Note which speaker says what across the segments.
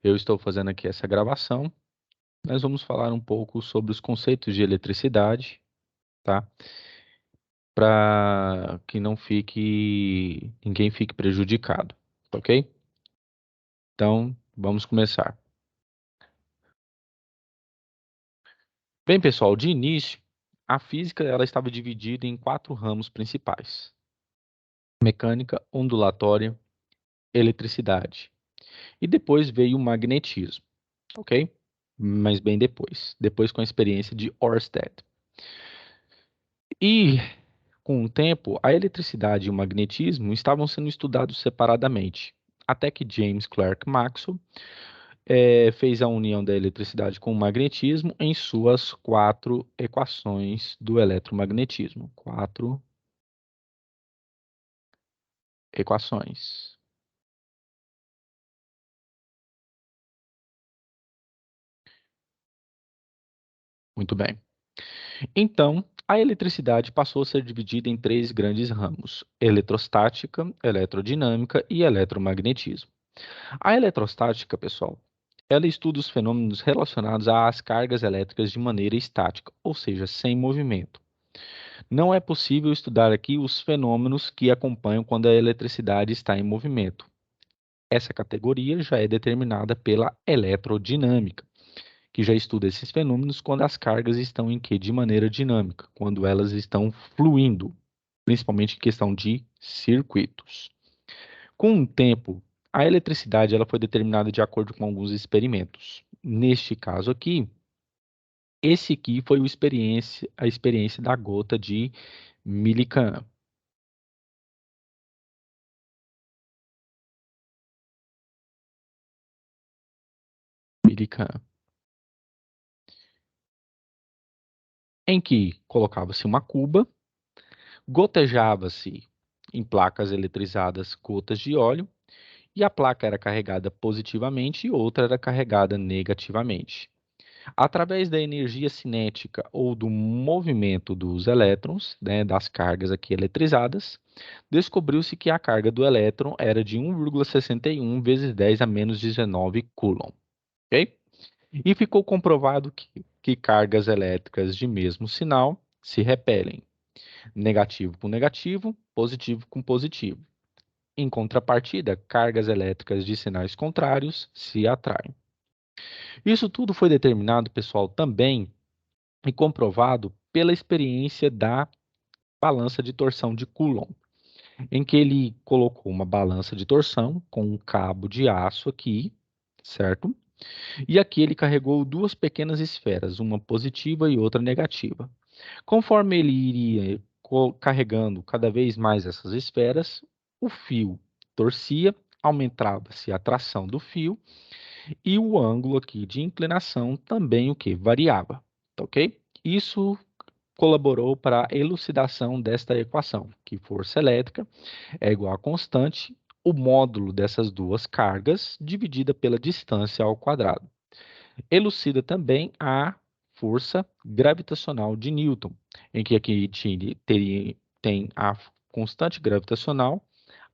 Speaker 1: Eu estou fazendo aqui essa gravação. Nós vamos falar um pouco sobre os conceitos de eletricidade, tá? Para que ninguém fique prejudicado, tá ok? Então, vamos começar. Bem, pessoal, de início, a física ela estava dividida em 4 ramos principais: mecânica, ondulatória, eletricidade. E depois veio o magnetismo, ok? Mas bem depois com a experiência de Ørsted. E com o tempo, a eletricidade e o magnetismo estavam sendo estudados separadamente, até que James Clerk Maxwell fez a união da eletricidade com o magnetismo em suas 4 equações do eletromagnetismo. 4 equações. Muito bem. Então, a eletricidade passou a ser dividida em 3 grandes ramos: eletrostática, eletrodinâmica e eletromagnetismo. A eletrostática, pessoal, ela estuda os fenômenos relacionados às cargas elétricas de maneira estática, ou seja, sem movimento. Não é possível estudar aqui os fenômenos que acompanham quando a eletricidade está em movimento. Essa categoria já é determinada pela eletrodinâmica, que já estuda esses fenômenos quando as cargas estão em que? De maneira dinâmica, quando elas estão fluindo, principalmente em questão de circuitos. Com o tempo, a eletricidade ela foi determinada de acordo com alguns experimentos. Neste caso aqui, esse aqui foi a experiência da gota de Millikan. Millikan, em que colocava-se uma cuba, gotejava-se em placas eletrizadas gotas de óleo, e a placa era carregada positivamente e outra era carregada negativamente. Através da energia cinética ou do movimento dos elétrons, né, das cargas aqui eletrizadas, descobriu-se que a carga do elétron era de 1,61 vezes 10 a menos 19 coulomb, ok? E ficou comprovado que cargas elétricas de mesmo sinal se repelem, negativo com negativo, positivo com positivo. Em contrapartida, cargas elétricas de sinais contrários se atraem. Isso tudo foi determinado, pessoal, também e comprovado pela experiência da balança de torção de Coulomb, em que ele colocou uma balança de torção com um cabo de aço aqui, certo? E aqui ele carregou 2 pequenas esferas, uma positiva e outra negativa. Conforme ele iria carregando cada vez mais essas esferas, o fio torcia, aumentava-se a tração do fio e o ângulo aqui de inclinação também o que variava, tá ok? Isso colaborou para a elucidação desta equação, que força elétrica é igual a constante, o módulo dessas 2 cargas dividida pela distância ao quadrado. Elucida também a força gravitacional de Newton, em que aqui tem a constante gravitacional,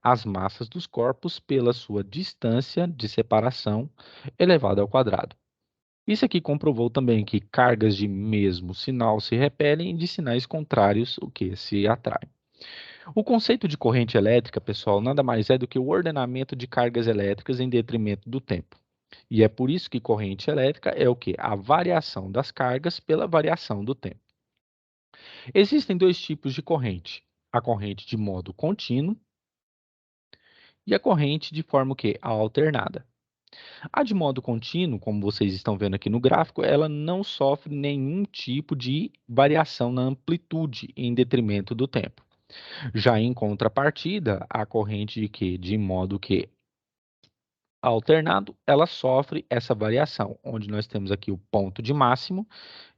Speaker 1: as massas dos corpos pela sua distância de separação elevada ao quadrado. Isso aqui comprovou também que cargas de mesmo sinal se repelem e de sinais contrários o que se atraem. O conceito de corrente elétrica, pessoal, nada mais é do que o ordenamento de cargas elétricas em detrimento do tempo. E é por isso que corrente elétrica é o que? A variação das cargas pela variação do tempo. Existem 2 tipos de corrente: a corrente de modo contínuo e a corrente de forma o quê? Alternada. A de modo contínuo, como vocês estão vendo aqui no gráfico, ela não sofre nenhum tipo de variação na amplitude em detrimento do tempo. Já em contrapartida, a corrente de que de modo que alternado, ela sofre essa variação, onde nós temos aqui o ponto de máximo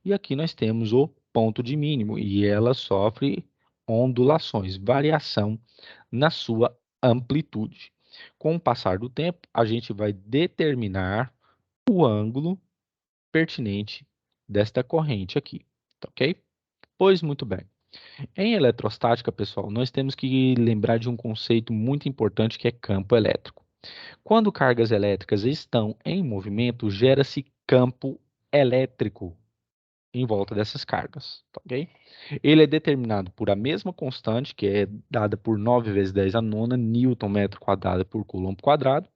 Speaker 1: e aqui nós temos o ponto de mínimo, e ela sofre ondulações, variação na sua amplitude. Com o passar do tempo, a gente vai determinar o ângulo pertinente desta corrente aqui, tá ok? Pois muito bem. Em eletrostática, pessoal, nós temos que lembrar de um conceito muito importante que é campo elétrico. Quando cargas elétricas estão em movimento, gera-se campo elétrico em volta dessas cargas, tá ok? Ele é determinado por a mesma constante, que é dada por 9 vezes 10 a nona newton metro quadrado por coulomb quadrado,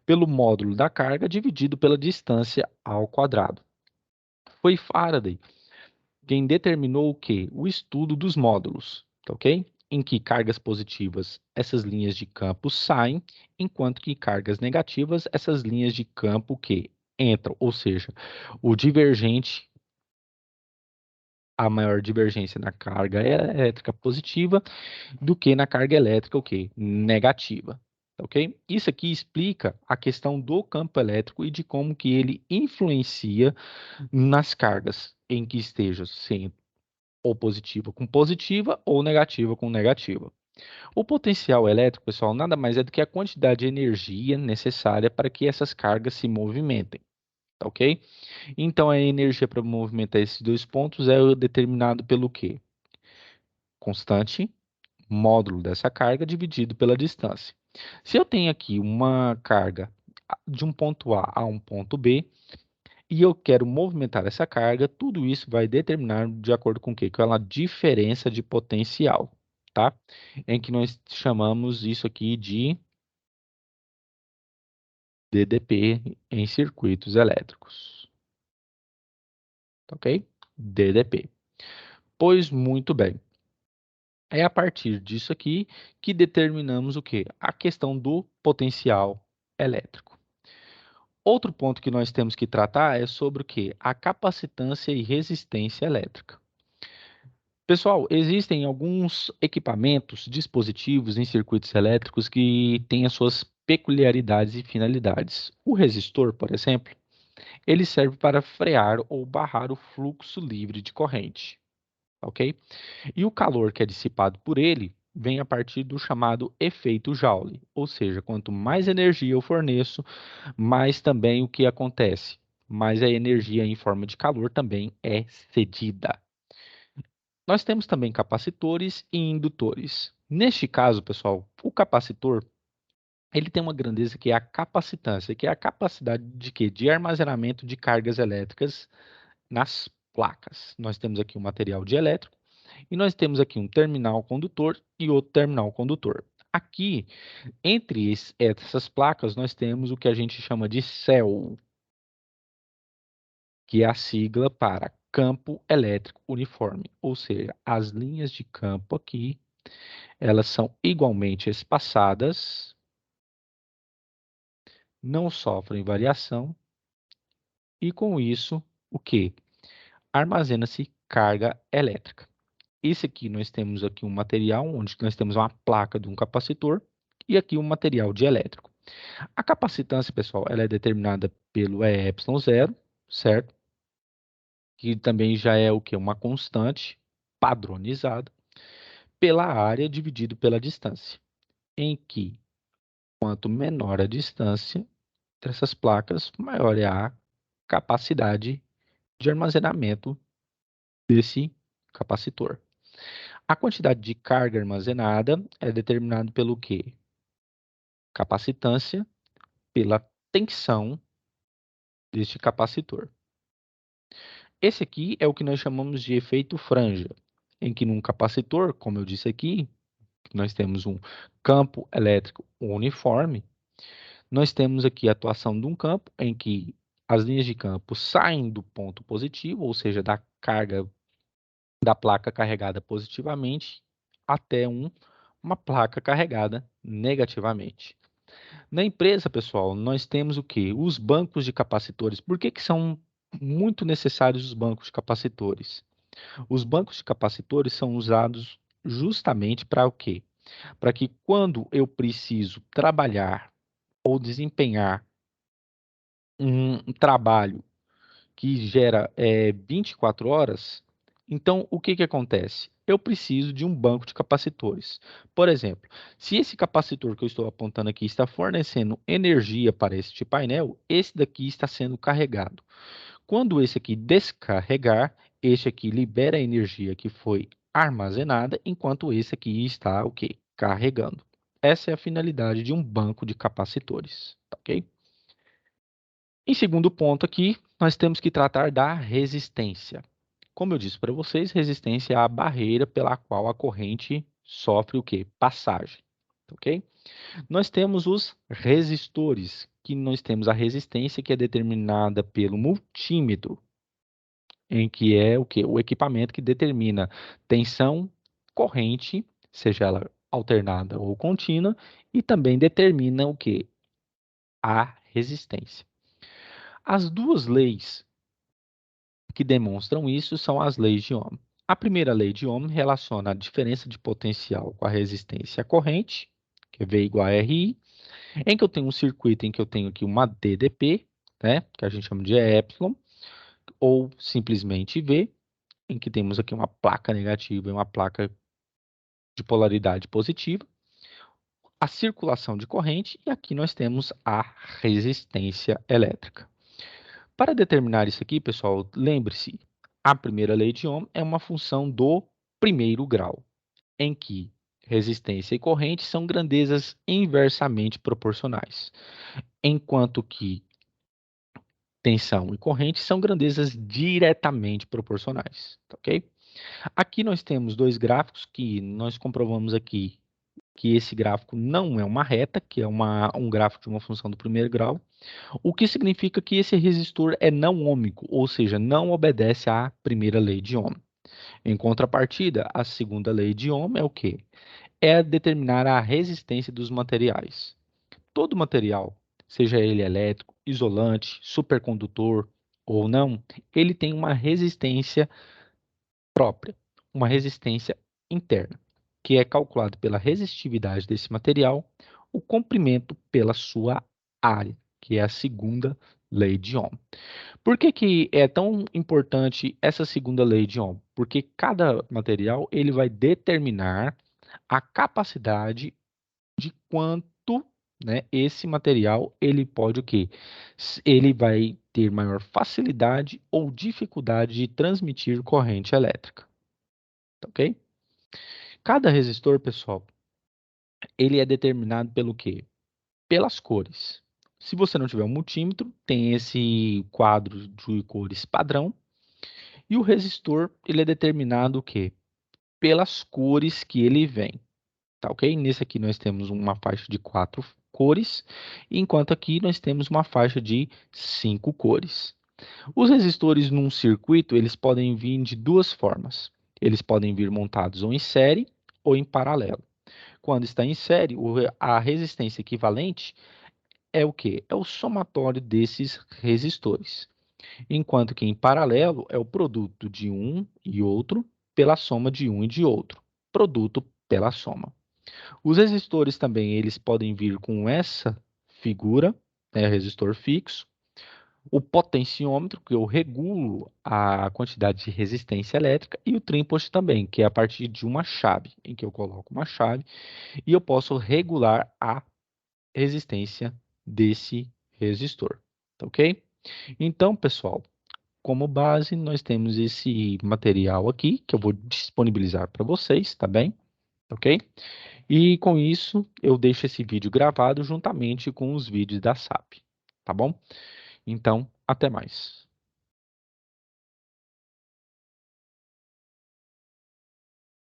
Speaker 1: pelo módulo da carga dividido pela distância ao quadrado. Foi Faraday quem determinou o quê? O estudo dos módulos, tá ok? Em que cargas positivas, essas linhas de campo saem, enquanto que cargas negativas, essas linhas de campo que entram, ou seja, o divergente, a maior divergência na carga elétrica positiva do que na carga elétrica o quê? Negativa. Ok? Isso aqui explica a questão do campo elétrico e de como que ele influencia nas cargas em que esteja sendo ou positiva com positiva ou negativa com negativa. O potencial elétrico, pessoal, nada mais é do que a quantidade de energia necessária para que essas cargas se movimentem, tá ok? Então, a energia para movimentar esses dois pontos é determinado pelo quê? Constante, módulo dessa carga dividido pela distância. Se eu tenho aqui uma carga de um ponto A um ponto B, e eu quero movimentar essa carga, tudo isso vai determinar de acordo com o quê? Com a diferença de potencial, tá? Em que nós chamamos isso aqui de DDP em circuitos elétricos, tá ok? DDP. Pois muito bem. É a partir disso aqui que determinamos o quê? A questão do potencial elétrico. Outro ponto que nós temos que tratar é sobre o quê? A capacitância e resistência elétrica. Pessoal, existem alguns equipamentos, dispositivos em circuitos elétricos que têm as suas peculiaridades e finalidades. O resistor, por exemplo, ele serve para frear ou barrar o fluxo livre de corrente, ok? E o calor que é dissipado por ele vem a partir do chamado efeito Joule, ou seja, quanto mais energia eu forneço, mais também o que acontece? Mais a energia em forma de calor também é cedida. Nós temos também capacitores e indutores. Neste caso, pessoal, o capacitor ele tem uma grandeza que é a capacitância, que é a capacidade de quê? De armazenamento de cargas elétricas nas placas. Nós temos aqui um material dielétrico e nós temos aqui um terminal condutor e outro terminal condutor. Aqui, entre essas placas, nós temos o que a gente chama de céu, que é a sigla para campo elétrico uniforme, ou seja, as linhas de campo aqui elas são igualmente espaçadas, não sofrem variação e com isso, o que? Armazena-se carga elétrica. Esse aqui nós temos aqui um material onde nós temos uma placa de um capacitor e aqui um material dielétrico. A capacitância, pessoal, ela é determinada pelo E-epsilon0, certo? Que também já é o que? Uma constante padronizada pela área dividido pela distância, em que quanto menor a distância, dessas placas, maior é a capacidade de armazenamento desse capacitor. A quantidade de carga armazenada é determinada pelo quê? Capacitância pela tensão deste capacitor. Esse aqui é o que nós chamamos de efeito franja, em que num capacitor, como eu disse aqui, nós temos um campo elétrico uniforme. Nós temos aqui a atuação de um campo em que as linhas de campo saem do ponto positivo, ou seja, da carga da placa carregada positivamente, até uma placa carregada negativamente. Na empresa, pessoal, nós temos o quê? Os bancos de capacitores. Por que que são muito necessários os bancos de capacitores? Os bancos de capacitores são usados justamente para o quê? Para que quando eu preciso trabalhar ou desempenhar um trabalho que gera 24 horas, então o que que acontece? Eu preciso de um banco de capacitores. Por exemplo, se esse capacitor que eu estou apontando aqui está fornecendo energia para este painel, esse daqui está sendo carregado. Quando esse aqui descarregar, este aqui libera a energia que foi armazenada, enquanto esse aqui está o quê? Carregando. Essa é a finalidade de um banco de capacitores, tá ok? Em segundo ponto aqui, nós temos que tratar da resistência. Como eu disse para vocês, resistência é a barreira pela qual a corrente sofre o quê? Passagem, tá ok? Nós temos os resistores, que nós temos a resistência que é determinada pelo multímetro, em que é o quê? O equipamento que determina tensão, corrente, seja ela alternada ou contínua, e também determina o quê? A resistência. As duas leis que demonstram isso são as leis de Ohm. A primeira lei de Ohm relaciona a diferença de potencial com a resistência à corrente, que é V igual a RI, em que eu tenho um circuito em que eu tenho aqui uma DDP, né, que a gente chama de epsilon, ou simplesmente V, em que temos aqui uma placa negativa e uma placa de polaridade positiva, a circulação de corrente, e aqui nós temos a resistência elétrica. Para determinar isso aqui, pessoal, lembre-se, a primeira lei de Ohm é uma função do primeiro grau, em que resistência e corrente são grandezas inversamente proporcionais, enquanto que tensão e corrente são grandezas diretamente proporcionais, tá ok? Aqui nós temos dois gráficos que nós comprovamos aqui que esse gráfico não é uma reta, que é um gráfico de uma função do primeiro grau, o que significa que esse resistor é não ôhmico, ou seja, não obedece à primeira lei de Ohm. Em contrapartida, a segunda lei de Ohm é o quê? É determinar a resistência dos materiais. Todo material, seja ele elétrico, isolante, supercondutor ou não, ele tem uma resistência própria, uma resistência interna, que é calculado pela resistividade desse material, o comprimento pela sua área, que é a segunda lei de Ohm. Por que que é tão importante essa segunda lei de Ohm? Porque cada material ele vai determinar a capacidade de quanto, né, esse material ele pode o quê? Ele vai ter maior facilidade ou dificuldade de transmitir corrente elétrica, tá ok? Cada resistor, pessoal, ele é determinado pelo quê? Pelas cores. Se você não tiver um multímetro, tem esse quadro de cores padrão, e o resistor ele é determinado o quê? Pelas cores que ele vem. Tá ok? Nesse aqui nós temos uma faixa de 4 cores, enquanto aqui nós temos uma faixa de 5 cores. Os resistores num circuito, eles podem vir de duas formas. Eles podem vir montados ou em série ou em paralelo. Quando está em série, a resistência equivalente é o quê? É o somatório desses resistores. Enquanto que em paralelo é o produto de um e outro pela soma de um e de outro. Produto pela soma. Os resistores também, eles podem vir com essa figura, né, resistor fixo, o potenciômetro, que eu regulo a quantidade de resistência elétrica, e o tripod também, que é a partir de uma chave, em que eu coloco uma chave e eu posso regular a resistência desse resistor, tá ok? Então, pessoal, como base, nós temos esse material aqui, que eu vou disponibilizar para vocês, tá bem? Ok? E com isso, eu deixo esse vídeo gravado juntamente com os vídeos da SAP, tá bom? Então, até mais.